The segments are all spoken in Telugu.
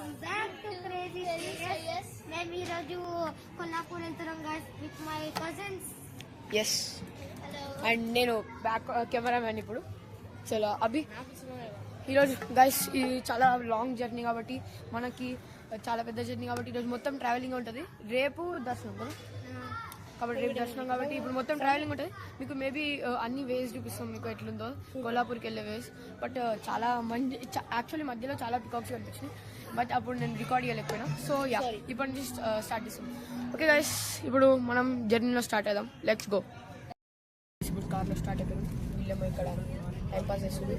Welcome back to Crazy Serious. నేను ఈరోజు కొల్లాపూర్ వెళ్తున్నాం guys with my cousins. Yes and నేను బ్యాక్ కెమెరామ్యాన్ ఇప్పుడు. చలో అభి ఈరోజు గైస్ ఇది చాలా లాంగ్ జర్నీ కాబట్టి మనకి చాలా పెద్ద జర్నీ కాబట్టి ఈరోజు మొత్తం ట్రావెలింగ్ ఉంటుంది. రేపు దర్శనం కదా కాబట్టి రేపు దర్శనం కాబట్టి ఇప్పుడు మొత్తం ట్రావెలింగ్ ఉంటుంది. మీకు మేబీ అన్ని వేస్ చూపిస్తాం మీకు ఎట్లుందో కొల్లాపూర్కి వెళ్ళే వేస్. బట్ చాలా మంచి యాక్చువల్లీ మధ్యలో చాలా పికాక్స్ కనిపించింది బట్ అప్పుడు నేను రికార్డ్ చేయలేకపోయినా. సో యా ఇప్పటి నుంచి స్టార్ట్ చేస్తాం. ఓకే గైస్ ఇప్పుడు మనం జర్నీలో స్టార్ట్ అవుదాం. Let's go. ఇప్పుడు కార్లో స్టార్ట్ అయిపోయాం. వీళ్ళేమో ఇక్కడ టైం పాస్ చేస్తుంది.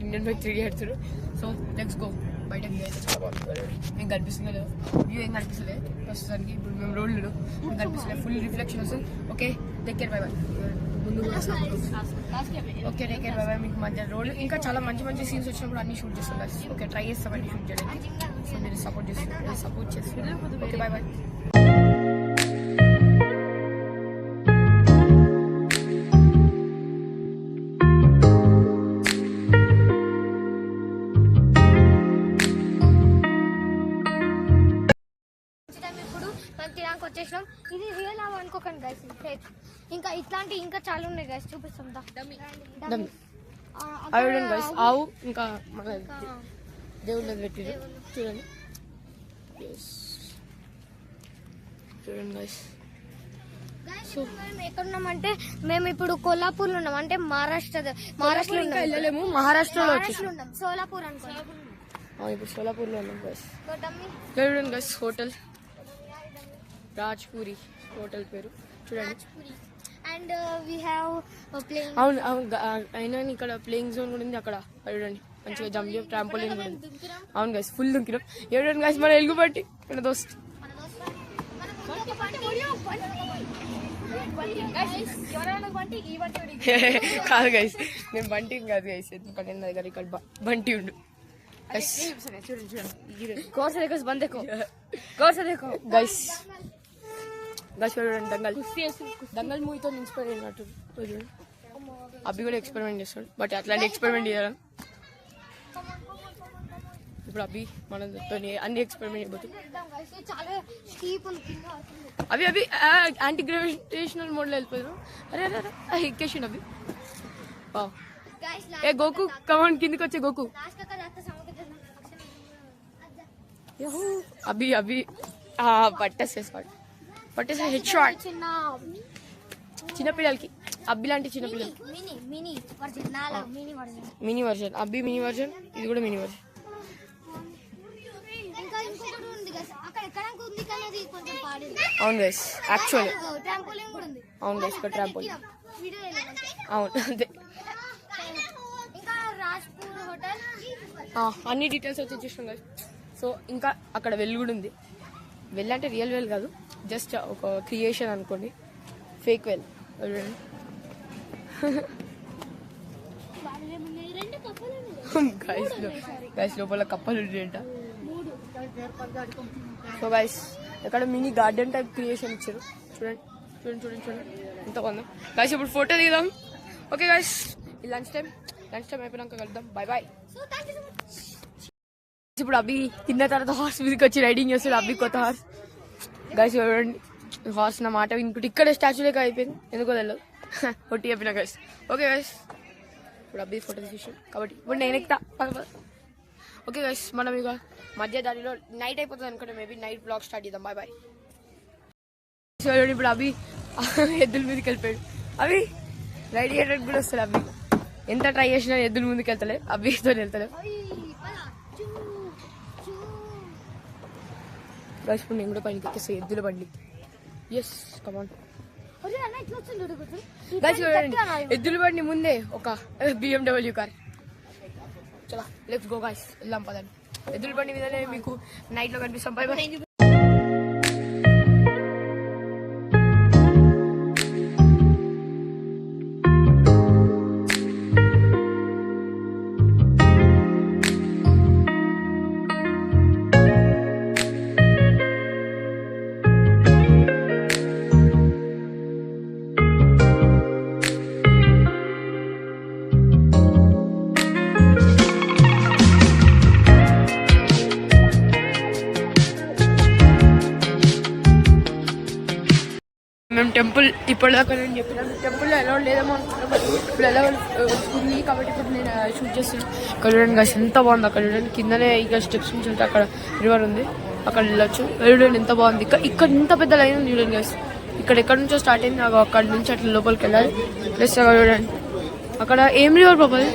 ఇండియన్ బైక్ 3D ఆడుతున్నారు. So let's go. బయట వ్యూ అయితే చాలా బాగుంటుంది. మీకు కనిపిస్తుంది లేదు, వ్యూ ఏం కనిపిస్తలేదు ప్రస్తుతానికి. ఇప్పుడు మేము రోడ్లు మీకు కనిపిస్తలేదు, ఫుల్ రిఫ్లెక్షన్ వస్తుంది. Okay take care bye by. ముందు కూడా okay take care bye by. మీకు మధ్య రోడ్లు ఇంకా చాలా మంచి మంచి సీన్స్ వచ్చినప్పుడు అన్ని షూట్ చేస్తాం guys. ఓకే ట్రై చేస్తాం అన్ని షూట్ చేయడానికి. సో మీరు సపోర్ట్ చేస్తారు. Okay by by. వచ్చేసినాం. ఇది రియల్ అవ్వ అనుకోకండి గైస్, ఫేక్. ఇంకా ఇట్లాంటి ఇంకా చాలా ఉన్నాయి గైస్, చూపిస్తాం. ఆవు ఇంకా మన దేవుళ్ళ పెట్టి చూడండి. చూడండి గైస్. మేము ఎక్కడున్నామంటే మేము ఇప్పుడు కొల్లాపూర్లో ఉన్నాం, అంటే మహారాష్ట్రలో వెళ్ళలేము. మహారాష్ట్రలో ఉన్నాం, సోలాపూర్ అనుకో. ఇప్పుడు సోలాపూర్లో ఉన్నాం గైస్. చూడండి గైస్ హోటల్ రాజ్పూరి హోటల్ పేరు చూడండి. And we have playing. అవును అయినా ఇక్కడ ప్లేయింగ్ జోన్ కూడా ఉంది. అక్కడ చూడండి మంచిగా జంప్ చేసి ట్రాంపోలిన్ కూడా ఉంది. అవును గైస్ ఫుల్ దుంకినాం. చూడండి గైస్ మన ఎలుగు బట్టి మన దోస్త్ కాదు గైస్, నేను బంటి కాదు గైస్, ఎందుకంటే నా దగ్గర ఇక్కడ బంటి ఉండు. గైస్ చూడండి దంగల్ మూవీతో ఇన్స్పైర్ అయినట్టు చూడండి. అబ్బి కూడా ఎక్స్పెరిమెంట్ చేస్తాడు బట్ అట్లాంటి ఎక్స్పెరిమెంట్ చేయాలి. ఇప్పుడు అబ్బి మనతో అన్ని ఎక్స్పెరిమెంట్ అయిపోతుంది. అవి యాంటీ గ్రావిటేషనల్ మోడ్లో వెళ్ళిపోయారు. అరే అరే అరే ఎక్కేసిండు అబ్బి. ఏ గోకు కమాన్ కిందికి వచ్చే గోకు. అభి అభి పట్టేసేసుకోండి. పట్టేసే హెడ్ షాట్ చిన్నపిల్లలకి. అబ్బి లాంటి చిన్నపిల్లలకి మినీ వర్జన్. అబ్బి మినీ వర్జన్, ఇది కూడా మినీ వర్జన్. అవును గైస్ యాక్చువల్లీ అవును గైస్ ఇక్కడ ట్రాంపోలిన్. అవును అంతే. అన్ని డీటెయిల్స్ వచ్చి చూసినాం గైస్. సో ఇంకా అక్కడ వెల్ కూడా ఉంది. వెల్ అంటే రియల్ వెల్ కాదు, జస్ట్ ఒక క్రియేషన్ అనుకోండి, ఫేక్ వెల్. గైస్ లోపల కప్పలు ఉంటాయంట. సో గైస్ ఇక్కడ మినీ గార్డెన్ టైప్ క్రియేషన్ ఇచ్చారు. చూడండి చూడండి చూడండి చూడండి ఎంత బాగుంది గైస్. ఇప్పుడు ఫోటో దిగుదాం. ఓకే గైస్ లంచ్ టైం అయిపోయినాక కలుద్దాం. Bye bye. ఇప్పుడు అబ్బి తిన్న తర్వాత హార్స్ మీదకి వచ్చి రైడింగ్ చేస్తాడు. అబ్బి కొత్త హార్స్ గైస్. చూడండి హార్స్ నా మాట వినుకుంటే ఇక్కడ స్టాచ్యూ లెక్క అయిపోయింది, ఎందుకో తెలియదు. ఒట్టి చెప్పిన గైస్. ఓకే గైస్ ఇప్పుడు అబ్బి ఫోటో తీసేసాం కాబట్టి ఇప్పుడు నేను ఎక్కుతా. ఓకే గైస్ మనం ఇక మధ్య దారిలో నైట్ అయిపోతుంది అనుకుంటే మేబీ నైట్ బ్లాగ్ స్టార్ట్ చేద్దాం. Bye bye. చూడండి ఇప్పుడు అబ్బి ఎద్దుల మీదకి వెళ్ళిపోయాడు. అవి రైడ్ చేయడానికి కూడా వస్తుంది. అబ్బి ఎంత ట్రై చేసినా ఎద్దుల ముందుకు వెళ్తలే, అబ్బితో వెళ్తలే. గైస్ ఇప్పుడు నేను కూడా పైకి ఎక్కేస్తాను ఎద్దుల బండి. Yes come on guys. చూడండి ఎద్దుల బండి ముందే ఒక BMW కార్. చలా లెట్స్ గో గైస్, వెళ్దాం పదండి. ఎద్దుల బండి మీదనే మీకు నైట్ లో కనిపిస్తాం. By by. మేము టెంపుల్ ఇప్పటిదాకా నేను చెప్పినాను టెంపుల్లో ఎలా లేదేమో అనుకున్నాం బట్ ఇప్పుడు ఎలా ఉంది కాబట్టి ఇప్పుడు నేను షూట్ చేస్తున్నాను. అక్కడ చూడండి గైస్ ఎంత బాగుంది. అక్కడ చూడండి కిందనే ఇక స్టెప్స్ నుంచి వెళ్తే అక్కడ రివర్ ఉంది, అక్కడ వెళ్ళొచ్చు. చూడండి ఎంత బాగుంది. ఇక్కడ ఇంత పెద్ద లైన్ ఉంది చూడండి గైస్. ఇక్కడ ఎక్కడి నుంచో స్టార్ట్ అయింది, నాకు అక్కడ నుంచి అట్లా లోపలికి వెళ్ళాలి. ప్లస్ అక్కడ చూడండి అక్కడ ఏం రివర్ బాబాయ్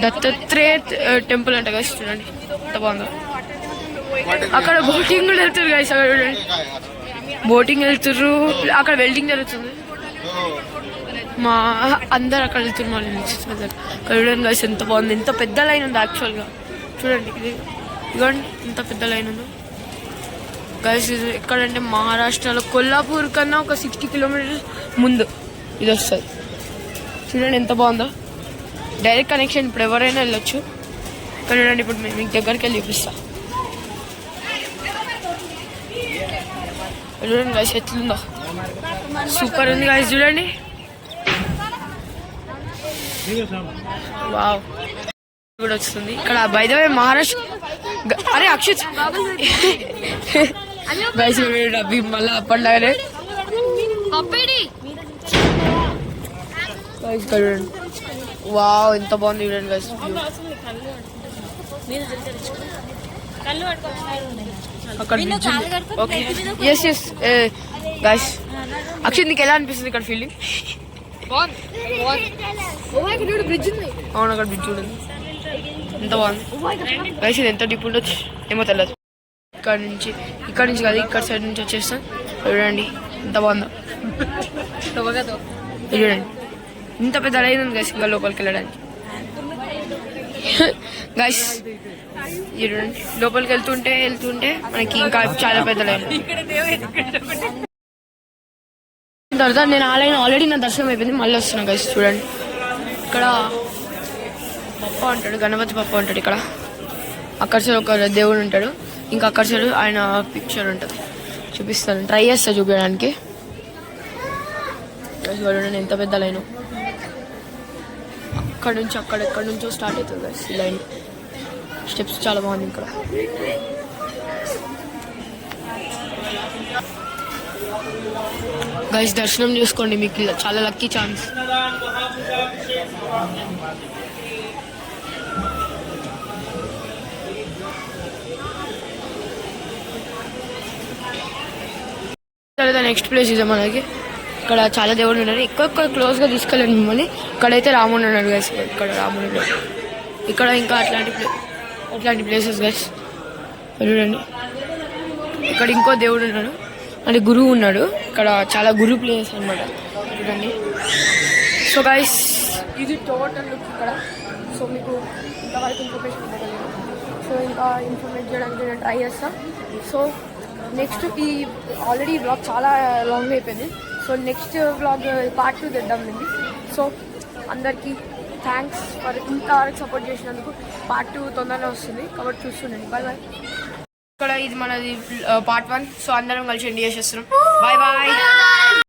దత్తాత్రేయ టెంపుల్ అంట గైస్. చూడండి ఎంత బాగుందో. అక్కడ బోటింగ్ కూడా వెళ్తారు గైస్. అక్కడ చూడండి బోటింగ్ వెళ్తుర్రు, అక్కడ వెల్డింగ్ జరుగుతుంది. మా అందరు అక్కడ వెళ్తున్నారు మళ్ళీ నెక్స్ట్ అక్కడ చూడండి గైస్ ఎంత బాగుంది. ఎంత పెద్ద లైన్ ఉంది యాక్చువల్గా. చూడండి ఇది ఇవ్వండి ఎంత పెద్ద లైన్ ఉందో గైస్. ఇది ఎక్కడంటే మహారాష్ట్రలో కొల్లాపూర్ కన్నా ఒక 60 కిలోమీటర్స్ ముందు ఇది వస్తుంది. చూడండి ఎంత బాగుందో. డైరెక్ట్ కనెక్షన్, ఇప్పుడు ఎవరైనా వెళ్ళొచ్చు. ఇక్కడ చూడండి ఇప్పుడు మేము మీకు దగ్గరికి వెళ్ళి చూపిస్తా. చూడండి గైస్ ఎట్లుందో, సూపర్ ఉంది గైస్. చూడండి వావ్ కూడా వస్తుంది ఇక్కడ. బై ద వే మహారాష్ట్ర అరే అక్షిత్ గైస్ అవి మళ్ళీ అప్పటిలాగానే చూడండి. వావ్ ఎంత బాగుంది చూడండి గైస్. అక్కడ okay yes yes guys. Akshit నీకు ఎలా అనిపిస్తుంది ఇక్కడ ఫీలింగ్? బ్రిడ్జ్ ఉంది. అవును అక్కడ బ్రిడ్జ్ చూడండి ఎంత బాగుంది గైస్. ఇది ఎంత డీప్ ఉండొచ్చు ఏమో తెలియదు. ఇక్కడ నుంచి కాదు ఇక్కడ సైడ్ నుంచి వచ్చేస్తాం. చూడండి ఎంత బాగుందో. చూడండి ఇంత పెద్ద లైన్ ఉంది గైస్ ఇంకా లోపలికి వెళ్ళడానికి. గైస్ చూడండి లోపలికి వెళ్తుంటే మనకి ఇంకా చాలా పెద్ద లైన్. తర్వాత నేను ఆ లైన్ ఆల్రెడీ నా దర్శనం అయిపోయింది, మళ్ళీ వస్తున్నాను గైస్. చూడండి ఇక్కడ పప్ప ఉంటాడు, గణపతి పప్ప ఉంటాడు ఇక్కడ. అక్కడ సైడ్ ఒక దేవుడు ఉంటాడు, ఇంకా అక్కడ సైడ్ ఆయన పిక్చర్ ఉంటుంది. చూపిస్తాను, ట్రై చేస్తా చూపించడానికి. చూడండి ఎంత పెద్ద లైన్. అక్కడ నుంచి ఎక్కడి నుంచో స్టార్ట్ అవుతుంది గైస్ ఈ లైన్. స్టెప్స్ చాలా బాగుంది ఇక్కడ. గైస్ దర్శనం చేసుకోండి, మీకు చాలా లక్కీ ఛాన్స్. తర్వాత నెక్స్ట్ ప్లేస్ ఇదే మనకి. ఇక్కడ చాలా దేవుడు ఉన్నారు. ఎక్కువ క్లోజ్గా తీసుకెళ్ళండి మిమ్మల్ని. ఇక్కడైతే రాముడు ఉన్నాడు గైస్. ఇక్కడ రాముడు ఉన్నాడు. ఇక్కడ ఇంకా అట్లాంటి ప్లేసెస్ గైస్. చూడండి ఇక్కడ ఇంకో దేవుడు ఉన్నాడు అంటే గురువు ఉన్నాడు. ఇక్కడ చాలా గురు ప్లేసెస్ అనమాట. చూడండి సో గైస్ ఇది టోటల్ లుక్ ఇక్కడ. సో మీకు ఇంతవరకు ఇన్ఫర్మేషన్ ఇవ్వగలను. సో ఇంకా ఇన్ఫర్మేట్ చేయడానికి నేను ట్రై చేస్తాను. సో నెక్స్ట్ ఈ ఆల్రెడీ బ్లాగ్ చాలా లాంగ్ అయిపోయింది. సో నెక్స్ట్ బ్లాగ్ పార్ట్ 2 తెద్దాం అండి. సో అందరికీ థ్యాంక్స్ ఫర్ ఇంతవరకు సపోర్ట్ చేసినందుకు. పార్ట్ 2 తొందరగా వస్తుంది కాబట్టి చూస్తుండండి. Bye bye. ఇక్కడ ఇది మనది పార్ట్ 1. సో అందరం కలిసి ఎండ్ చేసేస్తున్నాం. Bye bye.